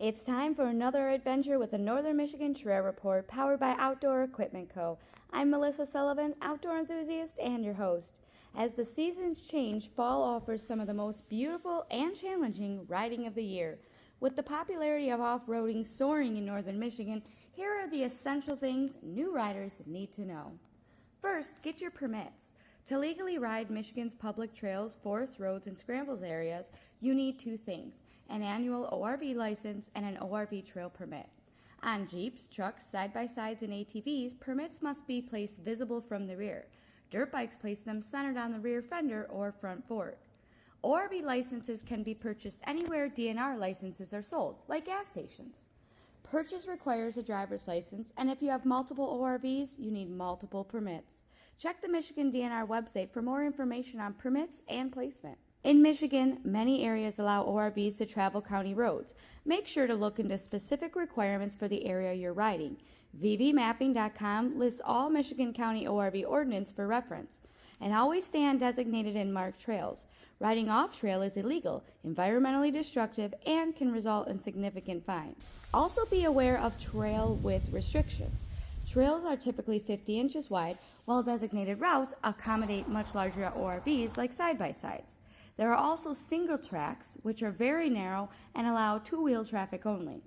It's time for another adventure with the Northern Michigan Trail Report powered by Outdoor Equipment Co. I'm Melissa Sullivan, outdoor enthusiast and your host. As the seasons change, fall offers some of the most beautiful and challenging riding of the year. With the popularity of off-roading soaring in Northern Michigan, here are the essential things new riders need to know. First, get your permits. To legally ride Michigan's public trails, forest roads, and scrambles areas, you need two things: an annual ORV license and an ORV trail permit. On Jeeps, trucks, side-by-sides, and ATVs, permits must be placed visible from the rear. Dirt bikes place them centered on the rear fender or front fork. ORV licenses can be purchased anywhere DNR licenses are sold, like gas stations. Purchase requires a driver's license, and if you have multiple ORVs, you need multiple permits. Check the Michigan DNR website for more information on permits and placement. In Michigan, many areas allow ORVs to travel county roads. Make sure to look into specific requirements for the area you're riding. VVmapping.com lists all Michigan County ORV ordinance for reference. And always stay on designated and marked trails. Riding off-trail is illegal, environmentally destructive, and can result in significant fines. Also be aware of trail width restrictions. Trails are typically 50 inches wide, while designated routes accommodate much larger ORVs like side-by-sides. There are also single tracks, which are very narrow and allow two-wheel traffic only.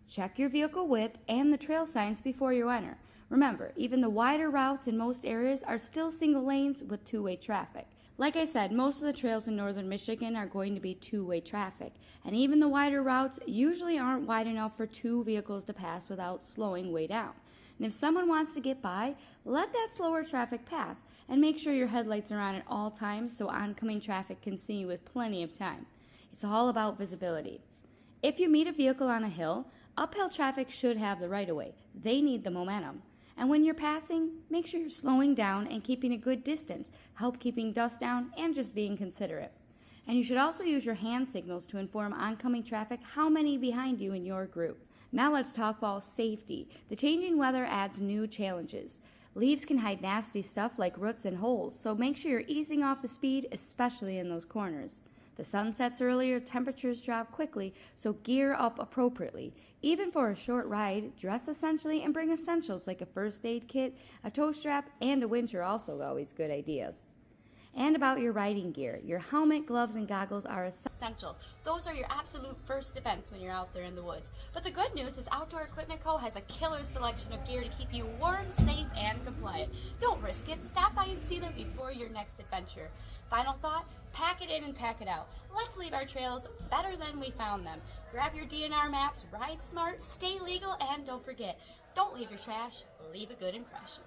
Check your vehicle width and the trail signs before you enter. Remember, even the wider routes in most areas are still single lanes with two-way traffic. Like I said, most of the trails in northern Michigan are going to be two-way traffic, and even the wider routes usually aren't wide enough for two vehicles to pass without slowing way down. And if someone wants to get by, let that slower traffic pass, and make sure your headlights are on at all times so oncoming traffic can see you with plenty of time. It's all about visibility. If you meet a vehicle on a hill, uphill traffic should have the right-of-way. They need the momentum. And when you're passing, make sure you're slowing down and keeping a good distance, help keeping dust down, and just being considerate. And you should also use your hand signals to inform oncoming traffic how many behind you in your group. Now let's talk fall safety. The changing weather adds new challenges. Leaves can hide nasty stuff like roots and holes, so make sure you're easing off the speed, especially in those corners. The sun sets earlier, temperatures drop quickly, so gear up appropriately. Even for a short ride, dress essentially and bring essentials like a first aid kit, a tow strap, and a winch are also always good ideas. And about your riding gear, your helmet, gloves, and goggles are essentials. Those are your absolute first defense when you're out there in the woods. But the good news is Outdoor Equipment Co. has a killer selection of gear to keep you warm, safe, and compliant. Don't risk it. Stop by and see them before your next adventure. Final thought, pack it in and pack it out. Let's leave our trails better than we found them. Grab your DNR maps, ride smart, stay legal, and don't forget, don't leave your trash, leave a good impression.